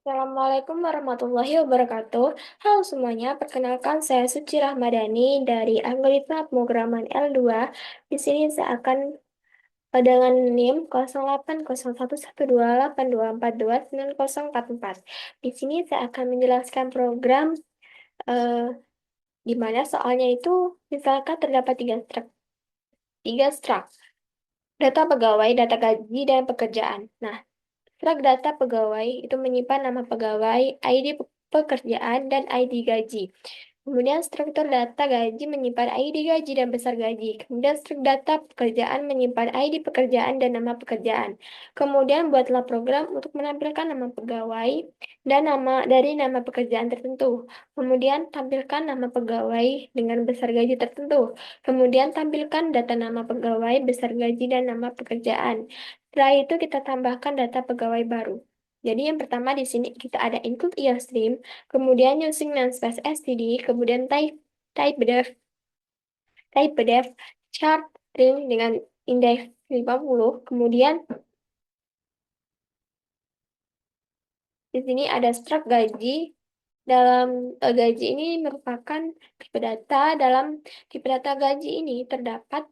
Assalamualaikum warahmatullahi wabarakatuh. Halo semuanya, perkenalkan saya Suci Rahmadani dari algoritma pemrograman L2. Di sini saya akan dengan NIM 08011282429044. Di sini saya akan menjelaskan program eh, di mana soalnya itu misalkan terdapat tiga struk, data pegawai, data gaji, dan pekerjaan. Nah, Strak data pegawai itu menyimpan nama pegawai, ID pekerjaan, dan ID gaji. Kemudian struktur data gaji menyimpan ID gaji dan besar gaji. Kemudian struktur data pekerjaan menyimpan ID pekerjaan dan nama pekerjaan. Kemudian buatlah program untuk menampilkan nama pegawai dan nama pekerjaan tertentu. Kemudian tampilkan nama pegawai dengan besar gaji tertentu. Kemudian tampilkan data nama pegawai, besar gaji, dan nama pekerjaan. Setelah itu kita tambahkan data pegawai baru. Jadi yang pertama di sini kita ada include IOStream, kemudian using namespace std, kemudian type def chart string dengan indeks 50, kemudian di sini ada struct gaji. Dalam gaji ini merupakan tipe data. Dalam tipe data gaji ini terdapat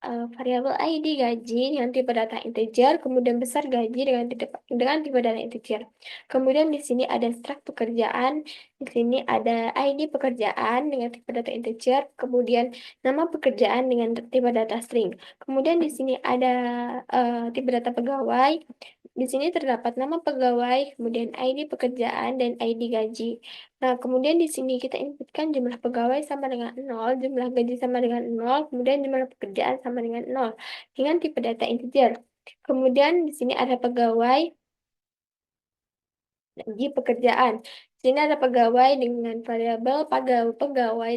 variabel ID gaji dengan tipe data integer, kemudian besar gaji dengan tipe data integer. Kemudian di sini ada struk pekerjaan, di sini ada ID pekerjaan dengan tipe data integer, kemudian nama pekerjaan dengan tipe data string. Kemudian di sini ada tipe data pegawai. Di sini terdapat nama pegawai, kemudian ID pekerjaan dan ID gaji. Nah, kemudian di sini kita inputkan jumlah pegawai sama dengan 0, jumlah gaji sama dengan 0, kemudian jumlah pekerjaan sama dengan 0, dengan tipe data integer. Kemudian di sini ada pegawai, gaji, pekerjaan. Di sini ada pegawai dengan variabel pegawai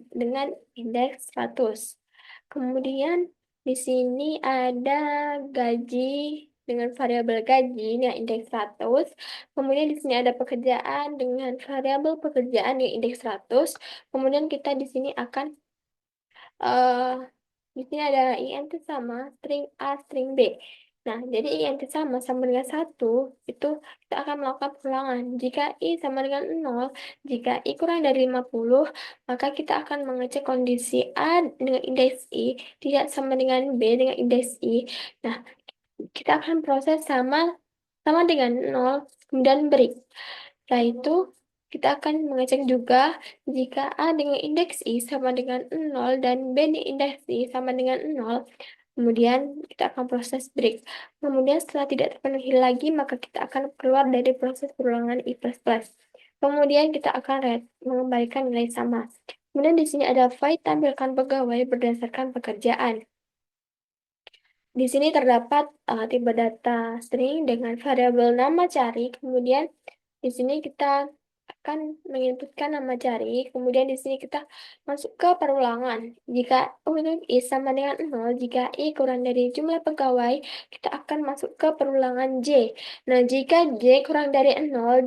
dengan indeks 100. Kemudian di sini ada gaji dengan variabel gaji dengan indeks 100. Kemudian di sini ada pekerjaan dengan variabel pekerjaan dengan indeks 100. Kemudian kita di sini akan eh di sini ada int sama string A, string B. Nah, jadi int sama dengan 1, itu kita akan melakukan pengulangan. Jika I sama dengan 0, jika I kurang dari 50, maka kita akan mengecek kondisi A dengan indeks I tidak sama dengan B dengan indeks I. Nah, kita akan proses sama sama dengan 0, kemudian break. Setelah itu, kita akan mengecek juga jika A dengan indeks I sama dengan 0 dan B dengan indeks I sama dengan 0. Kemudian kita akan proses break. Kemudian setelah tidak terpenuhi lagi, maka kita akan keluar dari proses perulangan I++. Kemudian kita akan mengembalikan nilai sama. Kemudian di sini ada void tampilkan pegawai berdasarkan pekerjaan. Di sini terdapat tipe data string dengan variabel nama cari. Kemudian di sini kita akan menginputkan nama cari. Kemudian di sini kita masuk ke perulangan. Jika untuk I sama dengan 0, jika I kurang dari jumlah pegawai, kita akan masuk ke perulangan J. Nah, jika J kurang dari 0,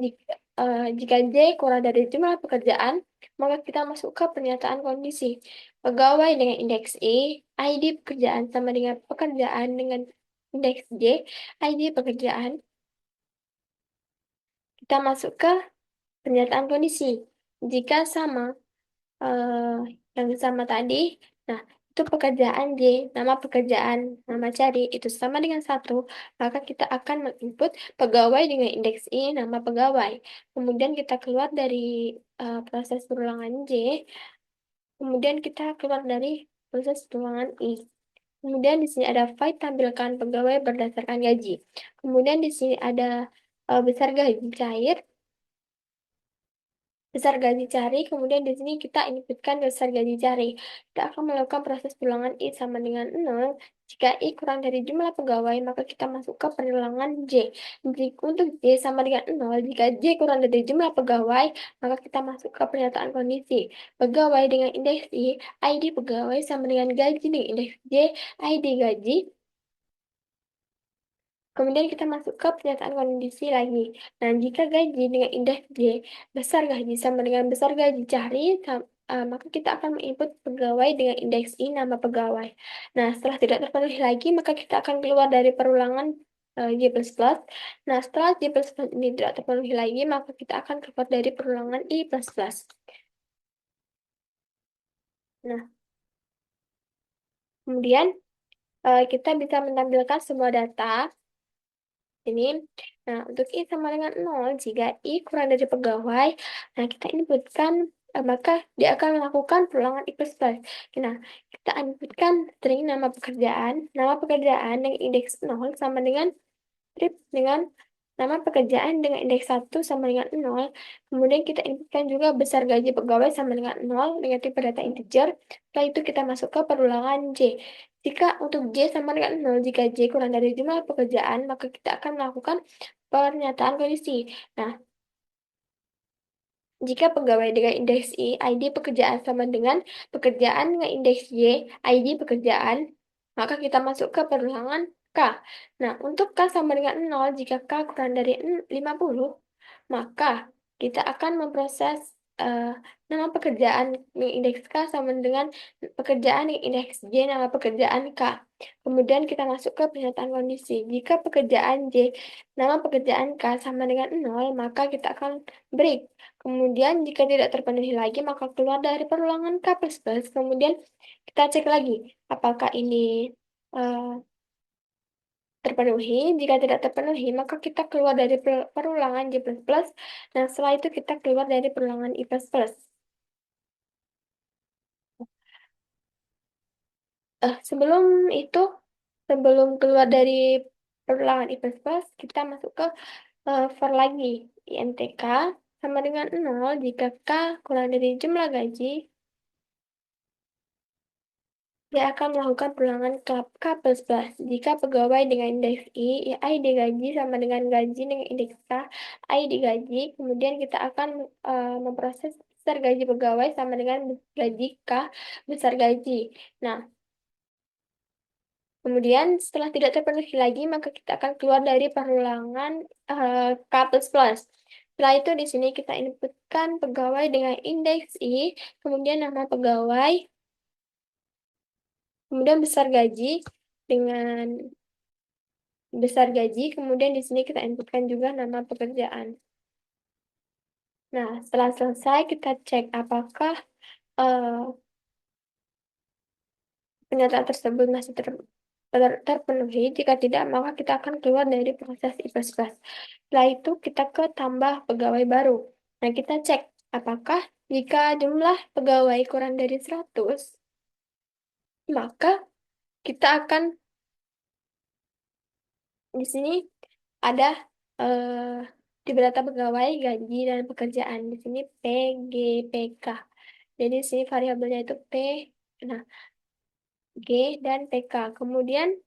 jika J kurang dari jumlah pekerjaan, maka kita masuk ke pernyataan kondisi. Pegawai dengan indeks ID pekerjaan sama dengan pekerjaan dengan indeks J, ID pekerjaan. Kita masuk ke pernyataan kondisi. Jika sama eh, yang sama tadi, nah itu pekerjaan J, nama pekerjaan, nama cari itu sama dengan 1, maka kita akan menginput pegawai dengan indeks I, nama pegawai. Kemudian kita keluar dari proses perulangan J, kemudian kita keluar dari proses perulangan I. Kemudian di sini ada void tampilkan pegawai berdasarkan gaji. Kemudian di sini ada besar gaji cair, besar gaji cari, kemudian di sini kita inputkan besar gaji cari. Kita akan melakukan proses perulangan I sama dengan 0. Jika I kurang dari jumlah pegawai, maka kita masuk ke perulangan J. Untuk J sama dengan 0, jika J kurang dari jumlah pegawai, maka kita masuk ke pernyataan kondisi. Pegawai dengan indeks I, ID pegawai sama dengan gaji dengan indeks J, ID gaji. Kemudian kita masuk ke pernyataan kondisi lagi. Nah, jika gaji dengan indeks J besar gaji sama dengan besar gaji cari, maka kita akan menginput pegawai dengan indeks I nama pegawai. Nah, setelah tidak terpenuhi lagi, maka kita akan keluar dari perulangan Y plus plus. Nah, setelah Y plus plus ini tidak terpenuhi lagi, maka kita akan keluar dari perulangan I plus plus. Nah, kemudian kita bisa menampilkan semua data ini. Nah, untuk I sama dengan 0, jika I kurang dari pegawai, nah kita inputkan, maka dia akan melakukan perulangan I plus plus. Nah, kita inputkan string nama pekerjaan yang indeks 0 sama dengan strip dengan nama pekerjaan dengan indeks 1 sama dengan 0. Kemudian kita inputkan juga besar gaji pegawai sama dengan 0, negatif pada data integer. Setelah itu kita masuk ke perulangan J. Jika untuk J sama dengan 0, jika J kurang dari jumlah pekerjaan, maka kita akan melakukan pernyataan kondisi. Nah, jika pegawai dengan indeks I, ID pekerjaan sama dengan pekerjaan dengan indeks Y, ID pekerjaan, maka kita masuk ke perulangan K. Nah, untuk K sama dengan 0, jika K kurang dari 50, maka kita akan memproses eh, nama pekerjaan yang indeks K sama dengan pekerjaan yang indeks J, nama pekerjaan K. Kemudian kita masuk ke pernyataan kondisi. Jika pekerjaan J, nama pekerjaan K sama dengan 0, maka kita akan break. Kemudian jika tidak terpenuhi lagi, maka keluar dari perulangan K plus plus. Kemudian kita cek lagi, apakah ini eh, terpenuhi. Jika tidak terpenuhi, maka kita keluar dari perulangan J plus plus. Dan setelah itu kita keluar dari perulangan I plus plus. Sebelum itu, sebelum keluar dari perulangan I plus plus, kita masuk ke for lagi. INTK sama dengan 0 jika K kurang dari jumlah gaji. Dia akan melakukan perulangan K plus plus. Jika pegawai dengan indeks I, ya ID gaji sama dengan gaji dengan indeks K, ID gaji. Kemudian kita akan memproses besar gaji pegawai sama dengan gaji K besar gaji. Nah, kemudian setelah tidak terpenuhi lagi, maka kita akan keluar dari perulangan K plus plus. Setelah itu di sini kita inputkan pegawai dengan indeks I, kemudian nama pegawai, kemudian besar gaji, kemudian di sini kita inputkan juga nama pekerjaan. Nah, setelah selesai kita cek apakah eh, pernyataan tersebut masih terpenuhi. Jika tidak, maka kita akan keluar dari proses IPS. Setelah itu kita ke tambah pegawai baru. Nah, kita cek apakah jika jumlah pegawai kurang dari 100, maka kita akan di sini ada eh, di berata pegawai, gaji, dan pekerjaan. Di sini P, G, P, K. Jadi di sini variabelnya itu P, nah G, dan PK. Kemudian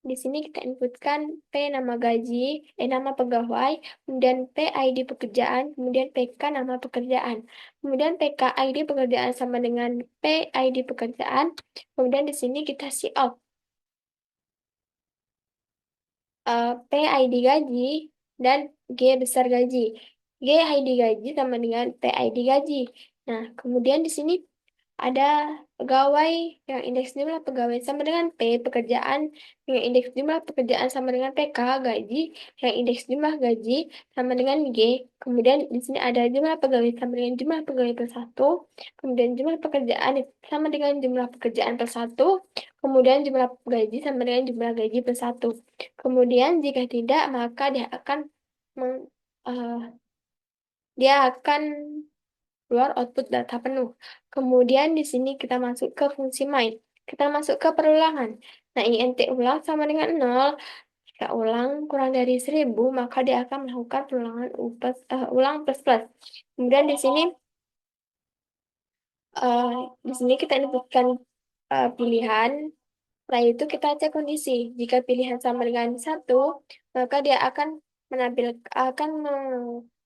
di sini kita inputkan P nama gaji, nama pegawai, kemudian P ID pekerjaan, kemudian PK nama pekerjaan. Kemudian PK ID pekerjaan sama dengan P ID pekerjaan. Kemudian di sini kita cout P ID gaji dan G besar gaji. G ID gaji sama dengan P ID gaji. Nah, kemudian di sini ada pegawai yang indeks jumlah pegawai sama dengan P pekerjaan, yang indeks jumlah pekerjaan sama dengan PK gaji, yang indeks jumlah gaji sama dengan G. Kemudian di sini ada jumlah pegawai sama dengan jumlah pegawai per satu, kemudian jumlah pekerjaan sama dengan jumlah pekerjaan per satu, kemudian jumlah gaji sama dengan jumlah gaji per satu. Kemudian jika tidak, maka meng- eh, dia akan keluar output data penuh. Kemudian di sini kita masuk ke fungsi main. Kita masuk ke perulangan. Nah, int ulang sama dengan 0. Jika ulang kurang dari 1000, maka dia akan melakukan perulangan ulang plus plus. Kemudian eh, di sini kita inputkan pilihan. Setelah itu kita cek kondisi. Jika pilihan sama dengan 1, maka dia akan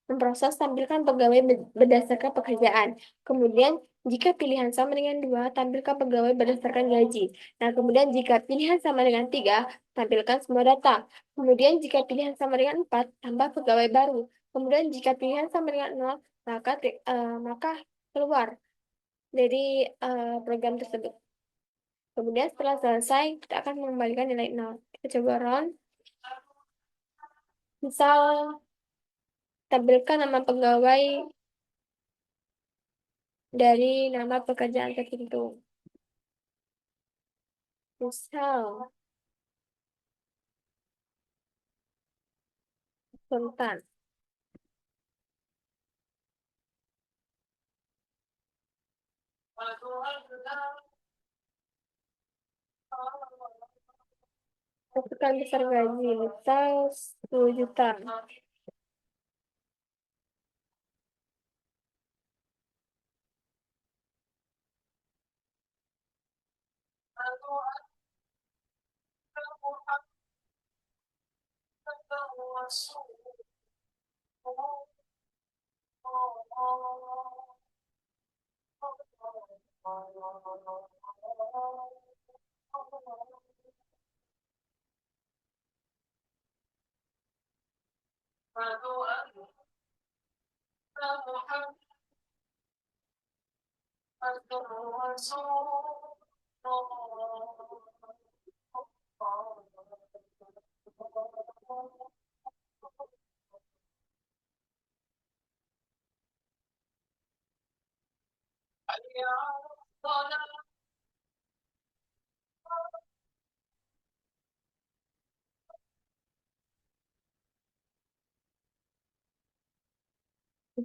memproses tampilkan pegawai berdasarkan pekerjaan. Kemudian jika pilihan sama dengan 2, tampilkan pegawai berdasarkan gaji. Nah, kemudian jika pilihan sama dengan 3, tampilkan semua data. Kemudian jika pilihan sama dengan 4, tambah pegawai baru. Kemudian jika pilihan sama dengan 0, maka keluar dari program tersebut. Kemudian setelah selesai, kita akan mengembalikan nilai 0. Kita coba run. Misal, tampilkan nama pegawai dari nama pekerjaan tertentu. Misal, Sultan. Tentukan besar gaji, misal 10 juta.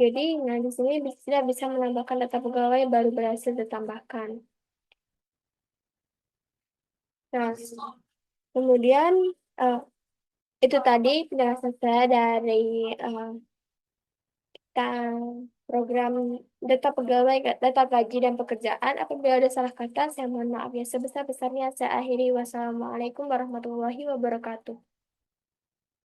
Jadi, nah di sini tidak bisa menambahkan data pegawai yang baru berhasil ditambahkan. Nah, kemudian eh, itu tadi penjelasan saya dari eh, program data pegawai, data gaji dan pekerjaan. Apabila ada salah kata, saya mohon maaf ya sebesar-besarnya. Saya akhiri. Wassalamualaikum warahmatullahi wabarakatuh.